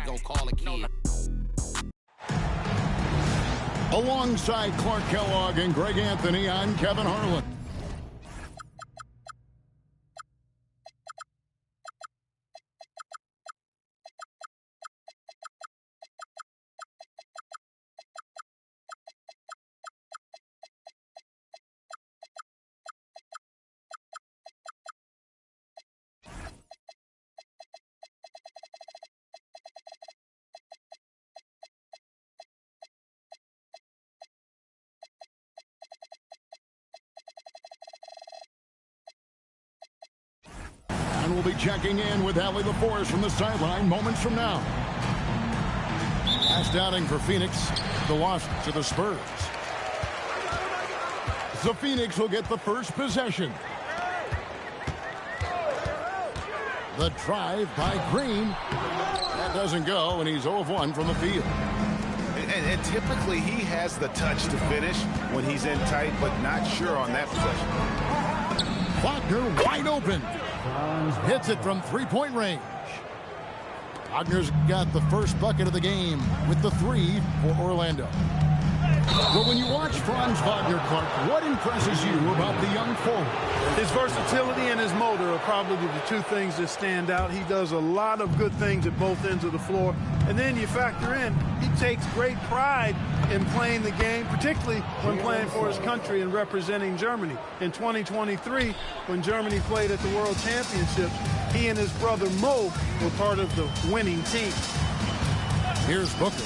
go call a kid. Alongside Clark Kellogg and Greg Anthony, I'm Kevin Harlan. And we'll be checking in with Allie LaForce from the sideline moments from now. Last outing for Phoenix, the loss to the Spurs. So Phoenix will get the first possession. The drive by Green. That doesn't go, and he's 0 of 1 from the field. And typically he has the touch to finish when he's in tight, but not sure on that possession. Wagner wide open. Hits it from three-point range. Wagner's got the first bucket of the game with the 3 for Orlando. Well, when you watch Franz Wagner, Clark, what impresses you about the young forward? His versatility and his motor are probably the two things that stand out. He does a lot of good things at both ends of the floor. And then you factor in, he takes great pride in playing the game, particularly when playing for his country and representing Germany. In 2023, when Germany played at the World Championships, he and his brother Mo were part of the winning team. Here's Booker.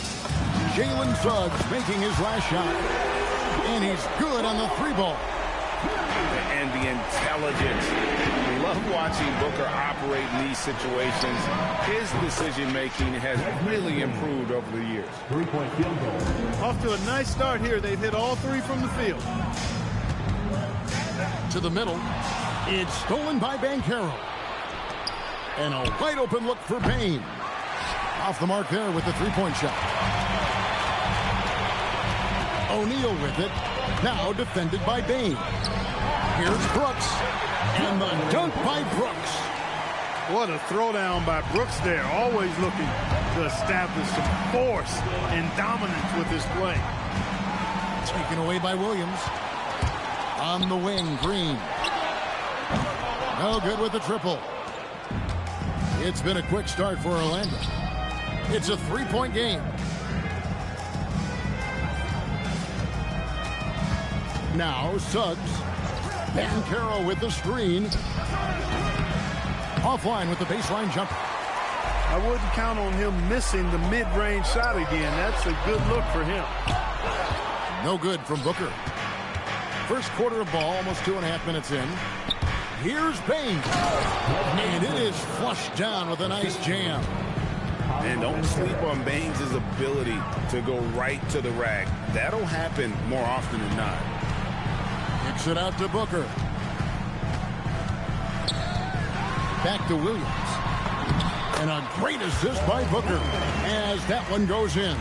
Jalen Suggs making his last shot. And he's good on the 3-ball. And the intelligence. I love watching Booker operate in these situations. His decision-making has really improved over the years. 3-point field goal. Off to a nice start here. They've hit all 3 from the field. To the middle. It's stolen by Banchero. And a wide open look for Payne. Off the mark there with the 3-point shot. O'Neal with it. Now defended by Bane. Here's Brooks. And the dunk by Brooks. What a throwdown by Brooks there. Always looking to establish some force and dominance with his play. Taken away by Williams. On the wing, Green. No good with the triple. It's been a quick start for Orlando. It's a 3-point game. Now Suggs. Banchero with the screen. Offline with the baseline jumper. I wouldn't count on him missing the mid-range shot again. That's a good look for him. No good from Booker. First quarter of ball, almost 2.5 minutes in. Here's Payne. And it is flushed down with a nice jam. And don't sleep on Baines' ability to go right to the rack. That'll happen more often than not. Kicks it out to Booker. Back to Williams. And a great assist by Booker as that one goes in.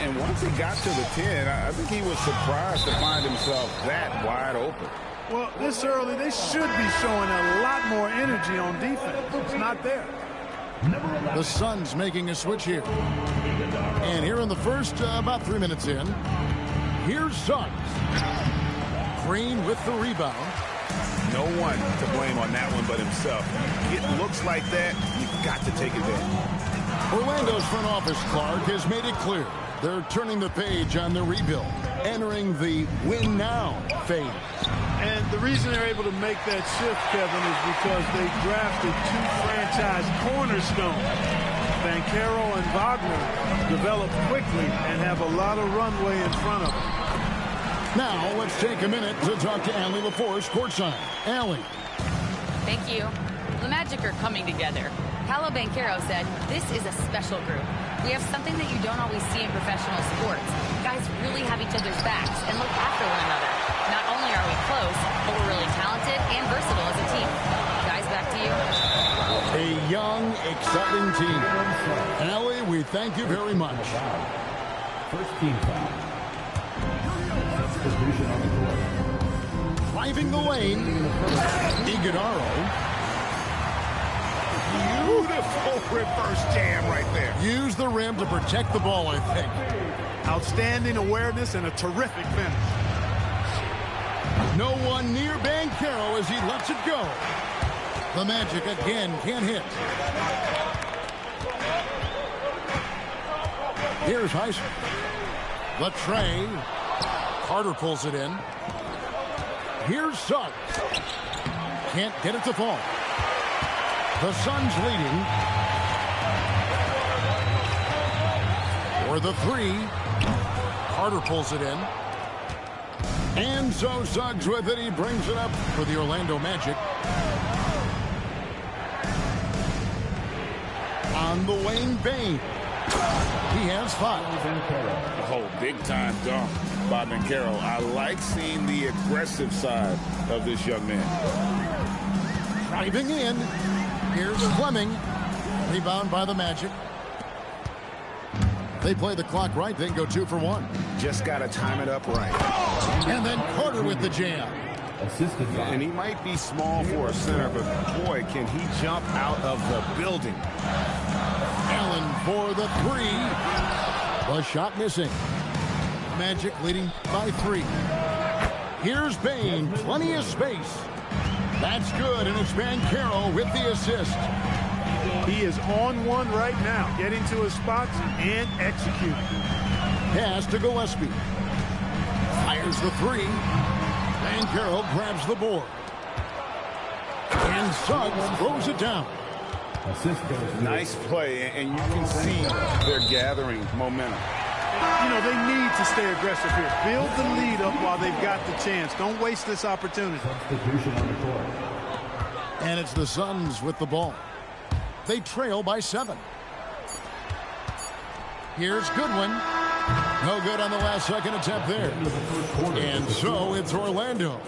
And once he got to the 10, I think he was surprised to find himself that wide open. Well, this early, they should be showing a lot more energy on defense. It's not there. The Suns making a switch here. And here in the first, about 3 minutes in, here's Suggs. Green with the rebound. No one to blame on that one but himself. It looks like that, you've got to take advantage. Orlando's front office, Clark, has made it clear they're turning the page on the rebuild, entering the win now phase. And the reason they're able to make that shift, Kevin, is because they drafted 2 franchise cornerstones. Banchero and Wagner develop quickly and have a lot of runway in front of them. Now let's take a minute to talk to Allie LaForce courtside. Allie. Thank you. The Magic are coming together. Paolo Banchero said, "This is a special group. We have something that you don't always see in professional sports. Guys really have each other's backs and look after one another. Not only are we close, but we're really talented and versatile as a team." Guys, back to you. A young, exciting team. Allie, we thank you very much. First team foul. Substitution on the court. Driving the lane, Iguodala. Beautiful reverse jam right there. Use the rim to protect the ball, I think. Outstanding awareness and a terrific finish. No one near Banchero as he lets it go. The Magic again can't hit. Here's Heisman. The tray. Carter pulls it in. Here's Suggs. Can't get it to fall. The Suns leading. For the three. Carter pulls it in. And so Suggs with it. He brings it up for the Orlando Magic. On the wing, Bane. He has 5. Oh, big-time dunk by Banchero. I like seeing the aggressive side of this young man. Driving in. Here's Fleming. Rebound by the Magic. They play the clock right, then go 2 for 1. Just got to time it up right. And then Carter with the jam. Assisted by. And he might be small for a center, but boy, can he jump out of the building. Allen for the 3. The shot missing. Magic leading by 3. Here's Bane. Plenty of space. That's good, and it's Banchero with the assist. He is on one right now, getting to his spots and executing. Pass to Gillespie. Fires the 3. Banchero grabs the board. And Suggs throws it down. Assist goes to Nice play, and you can see they're gathering momentum. You know, they need to stay aggressive here. Build the lead up while they've got the chance. Don't waste this opportunity. substitution on the court. And it's the Suns with the ball. They trail by 7. Here's Goodwin. No good on the last second attempt there. And so it's Orlando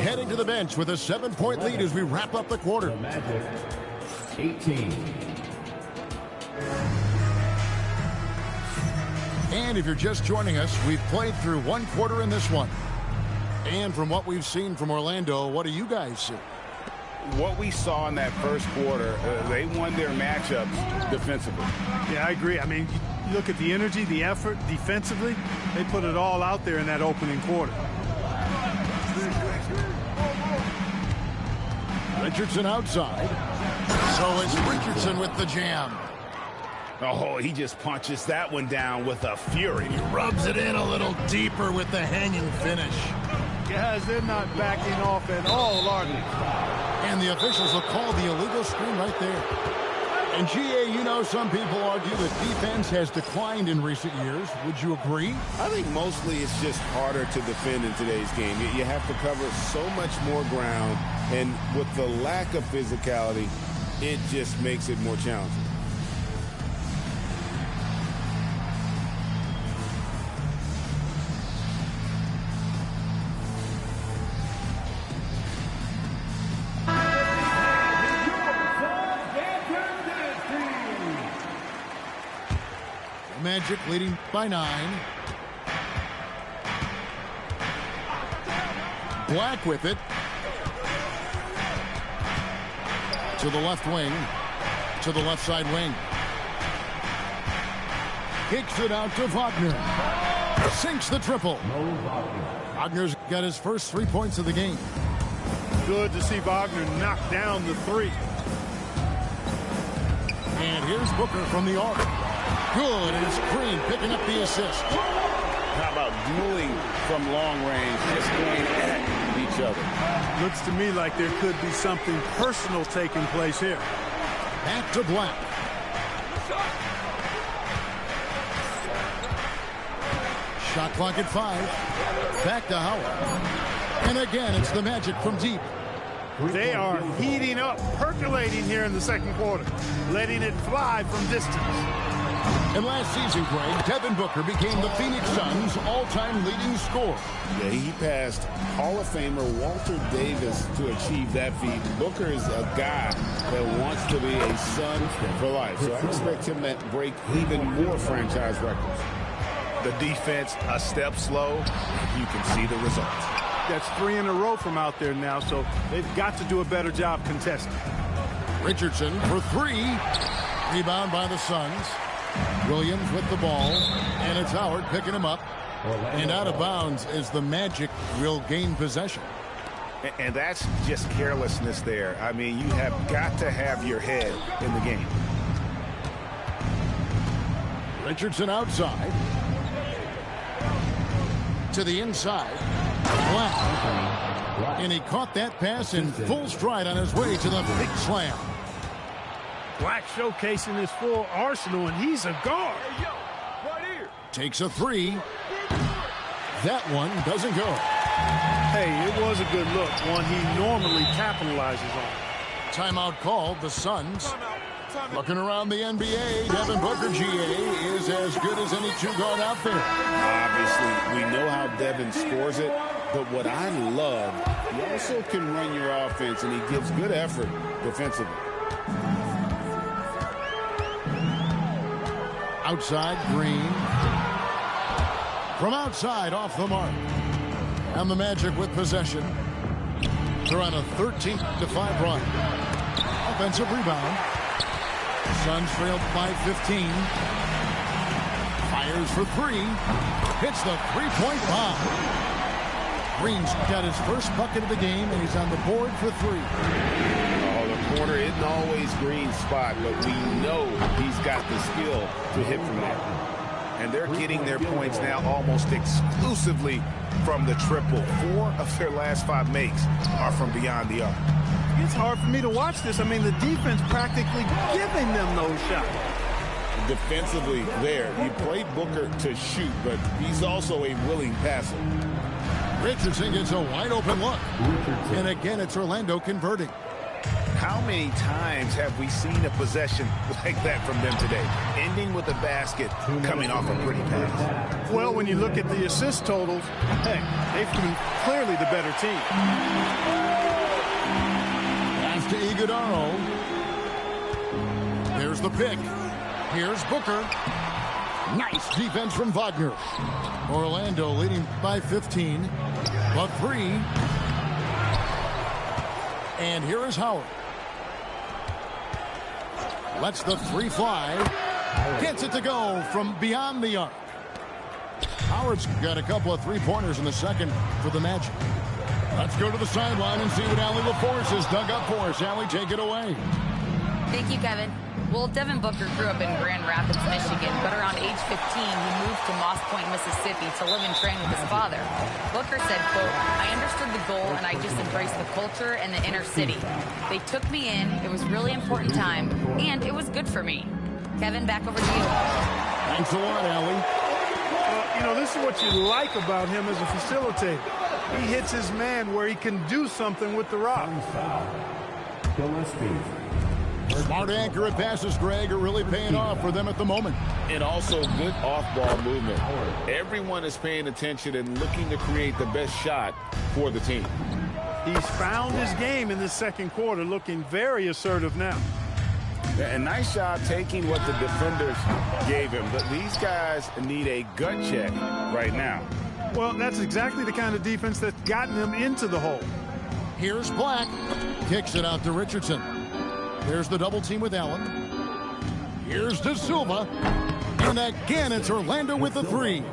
heading to the bench with a 7-point lead as we wrap up the quarter. The Magic, 18. And if you're just joining us, we've played through 1 quarter in this one. And from what we've seen from Orlando, what do you guys see? What we saw in that first quarter, they won their matchups defensively. Yeah, I agree. I mean, you look at the energy, the effort defensively, they put it all out there in that opening quarter. Richardson outside. So it's Richardson with the jam. Oh, he just punches that one down with a fury. He rubs it in a little deeper with the hanging finish. Guys, they're not backing off at all, are they? And the officials will call the illegal screen right there. And GA, you know, some people argue that defense has declined in recent years. Would you agree? I think mostly it's just harder to defend in today's game. You have to cover so much more ground, and with the lack of physicality, it just makes it more challenging. Magic leading by 9. Black with it. To the left wing. To the left side wing. Kicks it out to Wagner. Sinks the triple. Wagner's got his first 3 points of the game. Good to see Wagner knock down the 3. And here's Booker from the arc. Good, and it's Green picking up the assist. How about dueling from long range, just going at each other? Looks to me like there could be something personal taking place here. Back to Black. Shot clock at 5. Back to Howard. And again, it's the Magic from deep. They are heating up, percolating here in the second quarter, letting it fly from distance. And last season, Greg, Devin Booker became the Phoenix Suns' all-time leading scorer. Yeah, he passed Hall of Famer Walter Davis to achieve that feat. Booker is a guy that wants to be a Sun for life, so I expect him to break even more franchise records. The defense a step slow, you can see the results. That's 3 in a row from out there now, so they've got to do a better job contesting. Richardson for three. Rebound by the Suns. Williams with the ball. And it's Howard picking him up. And out of bounds as the Magic will gain possession. And that's just carelessness there. I mean, you have got to have your head in the game. Richardson outside. To the inside. Black. And he caught that pass in full stride on his way to the big slam. Black showcasing his full arsenal, and he's a guard. Takes a three. That one doesn't go. Hey, it was a good look, one he normally capitalizes on. Timeout called. The Suns. Looking around the NBA, Devin Booker, GA, is as good as any two-guard out there. Obviously, we know how Devin scores it, but what I love, he also can run your offense, and he gives good effort defensively. Outside, Green. From outside, off the mark. And the Magic with possession. They're on a 13-5 run. Offensive rebound. Suns trailed by 15. Fires for three. Hits the three-point bomb. Green's got his first bucket of the game, and he's on the board for three. Oh, the corner isn't always Green's spot, but we know he's got the skill to hit from there. And they're getting their points now almost exclusively from the triple. 4 of their last 5 makes are from beyond the arc. It's hard for me to watch this. I mean, the defense practically giving them those shots. Defensively there, you played Booker to shoot, but he's also a willing passer. Richardson gets a wide-open look. And again, it's Orlando converting. How many times have we seen a possession like that from them today, ending with a basket coming off a pretty pass? Well, when you look at the assist totals, hey, they've been clearly the better team. Pass to Iguodala. There's the pick. Here's Booker. Nice defense from Wagner. Orlando leading by 15. But 3. And here is Howard. Lets the three fly. Gets it to go from beyond the arc. Howard's got a couple of three-pointers in the second for the Magic. Let's go to the sideline and see what Allie LaForce has dug up for us. Allie, take it away. Thank you, Kevin. Well, Devin Booker grew up in Grand Rapids, Michigan, but around age 15, he moved to Moss Point, Mississippi to live and train with his father. Booker said, quote, "I understood the goal and I just embraced the culture and the inner city. They took me in, it was a really important time, and it was good for me." Kevin, back over to you. Thanks a lot, Allie. You know, this is what you like about him as a facilitator. He hits his man where he can do something with the rock. Gillespie. Smart, accurate passes, Greg, are really paying off for them at the moment. And also good off-ball movement. Everyone is paying attention and looking to create the best shot for the team. He's found his game in the second quarter, looking very assertive now. And nice job taking what the defenders gave him. But these guys need a gut check right now. Well, that's exactly the kind of defense that's gotten them into the hole. Here's Black. Kicks it out to Richardson. There's the double team with Allen. Here's De Silva. And again, it's Orlando with the three.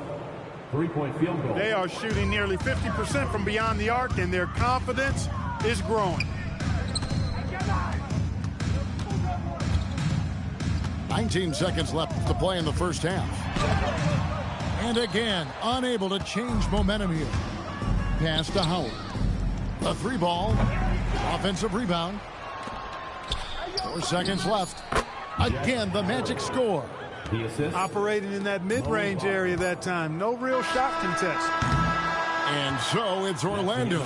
Three-point field goal. They are shooting nearly 50% from beyond the arc, and their confidence is growing. 19 seconds left to play in the first half. And again, unable to change momentum here. Pass to Howard. The three ball. Offensive rebound. 4 seconds left. Again, the Magic score. The assist. Operating in that mid-range area that time. No real shot contest. And so it's Orlando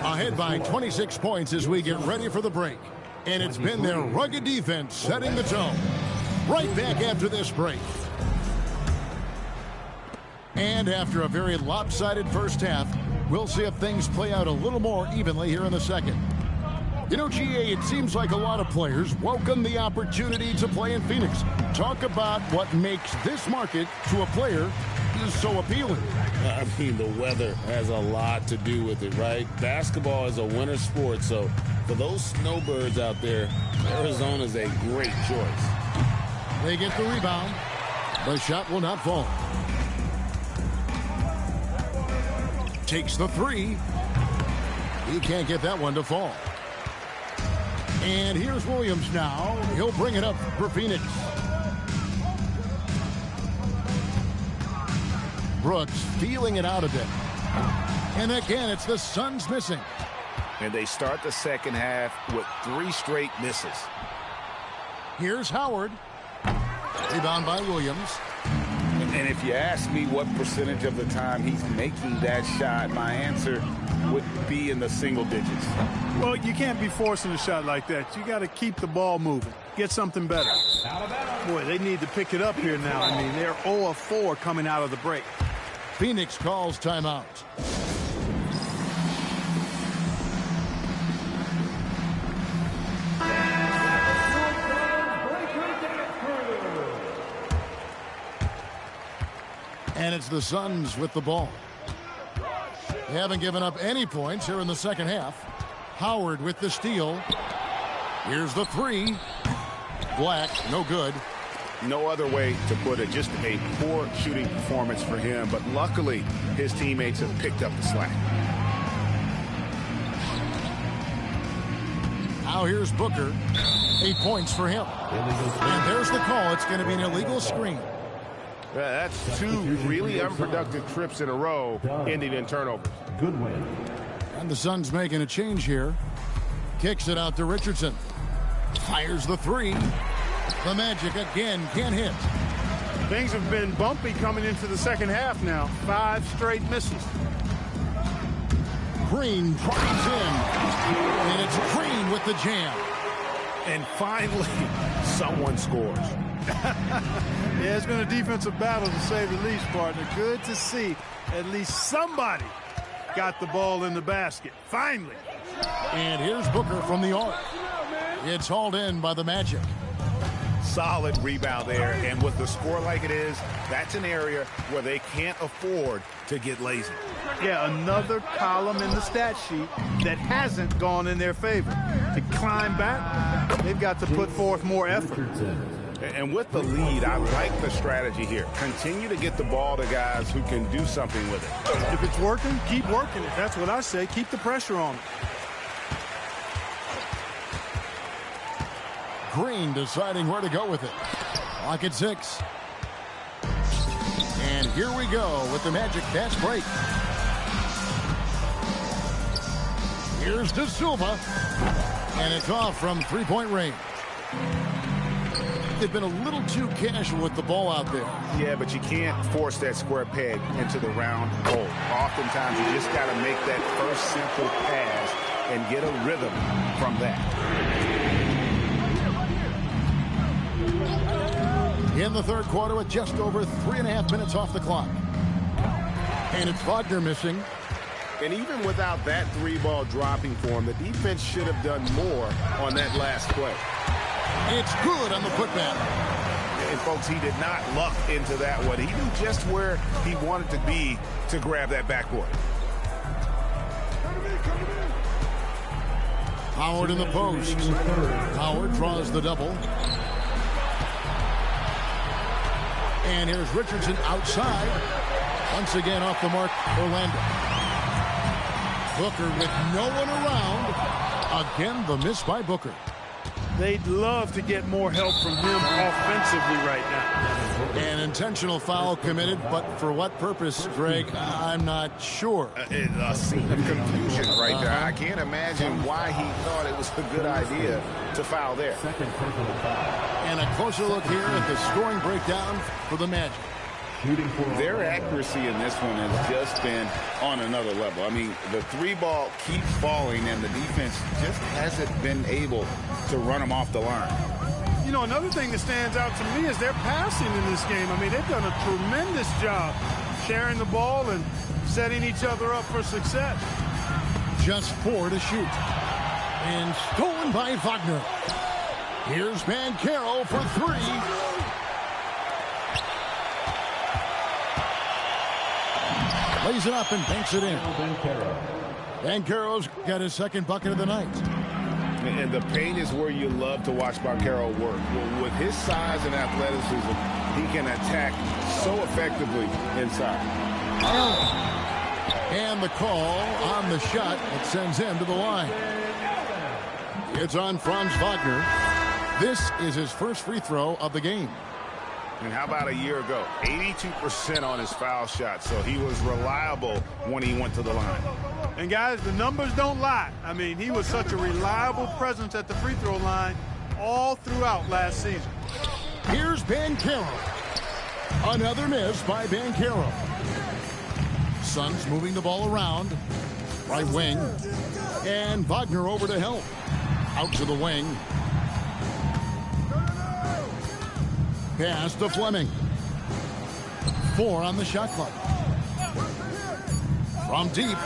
ahead by 26 points as we get ready for the break. And it's been their rugged defense setting the tone. Right back after this break. And after a very lopsided first half, we'll see if things play out a little more evenly here in the second. You know, GA, it seems like a lot of players welcome the opportunity to play in Phoenix. Talk about what makes this market to a player is so appealing. I mean, the weather has a lot to do with it, right? Basketball is a winter sport, so For those snowbirds out there, Arizona's a great choice. They get the rebound. The shot will not fall. Takes the three. He can't get that one to fall. And here's Williams now. He'll bring it up for Phoenix. Brooks feeling it out a bit. And again, it's the Suns missing. And they start the second half with 3 straight misses. Here's Howard. Rebound by Williams. And if you ask me what percentage of the time he's making that shot, my answer would be in the single digits. Well, you can't be forcing a shot like that. You got to keep the ball moving. Get something better. Boy, they need to pick it up here now. I mean, they're 0 of 4 coming out of the break. Phoenix calls timeout. And it's the Suns with the ball. They haven't given up any points here in the second half. Howard with the steal. Here's the three. Black, no good. No other way to put it. Just a poor shooting performance for him. But luckily, his teammates have picked up the slack. Now here's Booker. 8 points for him. And there's the call. It's going to be an illegal screen. That's 2 really unproductive trips in a row, ending in turnovers. Good win. And the Suns making a change here. Kicks it out to Richardson. Fires the three. The Magic again can't hit. Things have been bumpy coming into the second half now. 5 straight misses. Green drives in. And it's Green with the jam. And finally, someone scores. Yeah, it's been a defensive battle to say the least, partner. Good to see at least somebody got the ball in the basket. Finally. And here's Booker from the arc. It's hauled in by the Magic. Solid rebound there, and with the score like it is, that's an area where they can't afford to get lazy. Yeah, another column in the stat sheet that hasn't gone in their favor. To climb back, they've got to put forth more effort. And with the lead, I like the strategy here. Continue to get the ball to guys who can do something with it. If it's working, keep working it. That's what I say. Keep the pressure on it. Green deciding where to go with it. Clock at 6. And here we go with the Magic fast break. Here's De Silva. And it's off from three-point range. They've been a little too casual with the ball out there. Yeah, but you can't force that square peg into the round hole. Oftentimes, you just got to make that first simple pass and get a rhythm from that. In the third quarter with just over 3.5 minutes off the clock. And it's Wagner missing. And even without that 3-ball dropping for him, the defense should have done more on that last play. It's good on the putback. And, folks, he did not luck into that one. He knew just where he wanted to be to grab that backboard. Howard in the post. Howard draws the double. And here's Richardson outside. Once again off the mark, Orlando. Booker with no one around. Again, the miss by Booker. They'd love to get more help from him offensively right now. An intentional foul committed, but for what purpose, Greg? I'm not sure. A scene of confusion right there. I can't imagine why he thought it was a good idea to foul there. Second personal foul. And a closer look here at the scoring breakdown for the Magic. Their accuracy in this one has just been on another level. I mean, the 3-ball keeps falling, and the defense just hasn't been able to run them off the line. You know, another thing that stands out to me is their passing in this game. I mean, they've done a tremendous job sharing the ball and setting each other up for success. Just 4 to shoot. And stolen by Wagner. Here's Banchero for 3. Lays it up and banks it in. Banchero's got his second bucket of the night. And the paint is where you love to watch Banchero work. With his size and athleticism, he can attack so effectively inside. And the call on the shot that sends him to the line. It's on Franz Wagner. This is his first free throw of the game. And how about a year ago? 82% on his foul shot, so he was reliable when he went to the line. And guys, the numbers don't lie. I mean, he was such a reliable presence at the free throw line all throughout last season. Here's Banchero. Another miss by Banchero. Suns moving the ball around. Right wing. And Wagner over to help. Out to the wing. Pass to Fleming. 4 on the shot clock. From deep.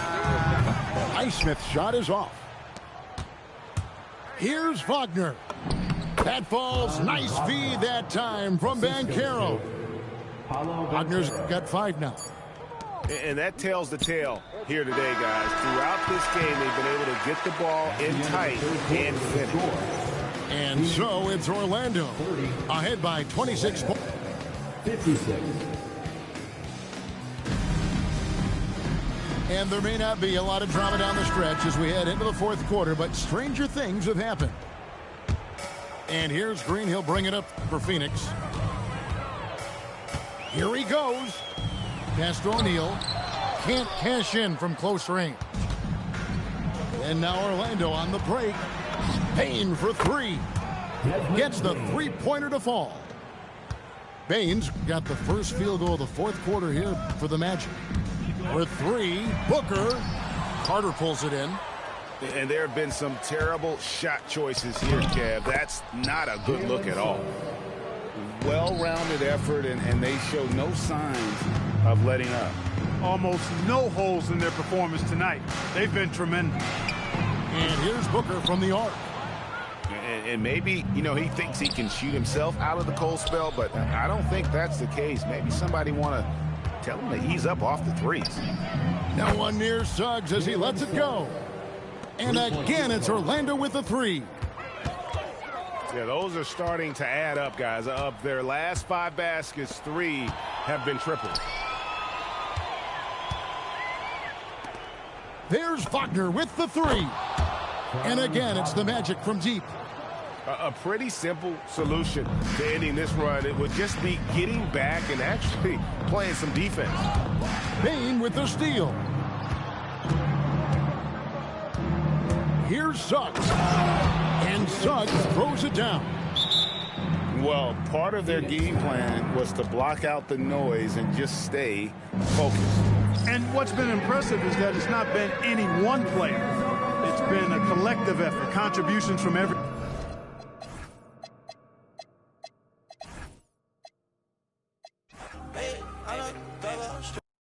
Highsmith's shot is off. Here's Wagner. That falls. Nice feed that time from Banchero. Wagner's got 5 now. And that tells the tale here today, guys. Throughout this game, they've been able to get the ball in tight and finish. And so it's Orlando ahead by 26 points. 56. And there may not be a lot of drama down the stretch as we head into the fourth quarter, but stranger things have happened. And here's Green. He'll bring it up for Phoenix. Here he goes. Pass to O'Neal. Can't cash in from close range. And now Orlando on the break. Payne for 3. Gets the three-pointer to fall. Baines got the first field goal of the fourth quarter here for the Magic. For 3, Booker. Carter pulls it in. And there have been some terrible shot choices here, Kev. That's not a good look at all. Well-rounded effort, and they show no signs of letting up. Almost no holes in their performance tonight. They've been tremendous. And here's Booker from the arc. And maybe, you know, he thinks he can shoot himself out of the cold spell, but I don't think that's the case. Maybe somebody want to tell him to ease up off the threes. No one near Suggs as he lets it go. And again, it's Orlando with the 3. Yeah, those are starting to add up, guys. Of their last 5 baskets, 3 have been triples. There's Wagner with the 3. And again, it's the Magic from deep. A pretty simple solution to ending this run. It would just be getting back and actually playing some defense. Payne with the steal. Here's Suggs. And Suggs throws it down. Well, part of their game plan was to block out the noise and just stay focused. And what's been impressive is that it's not been any one player. It's been a collective effort, contributions from every...